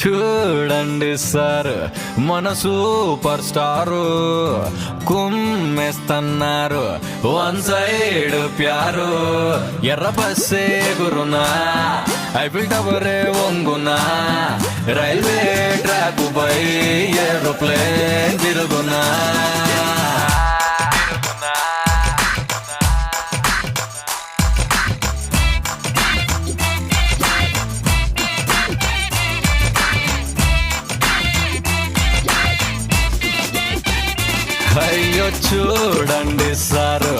చూడండి సార్ మన super star కుమ్మేస్తున్నారు వన్ సైడ్ ప్యారు ఎర్ర బస్సే గురునా ఐఫిల్ టవరే వంగునా రైల్వే ట్రాక్ పై ఏరోప్లేన్ తిరుగునా అయ్యో చూడండి సార్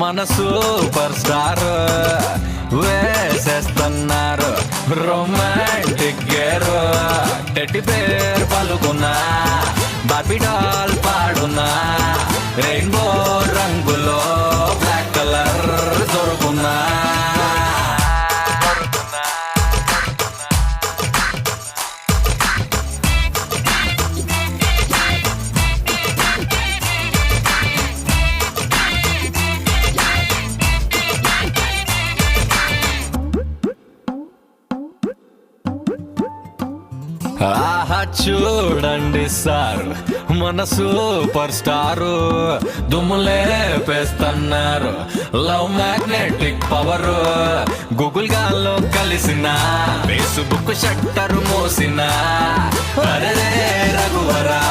మన సూపర్ స్టార్ వేసేస్తున్నారు రొమాంటిక్ గేర్ టెట్టి పేరు పలుకున్నా బార్బీ డాల్ పాడున్నా రెయిన్బో రంగులో బ్లాక్ కలర్ దొరుకున్నా ఆహా చూడండి సార్ మన సూపర్ స్టారు దుమ్ములే పేస్తున్నారు లవ్ మ్యాగ్నెటిక్ పవర్ గూగుల్ గాల్లో కలిసిన ఫేస్బుక్ షట్టర్ మోసిన అరే రఘువరా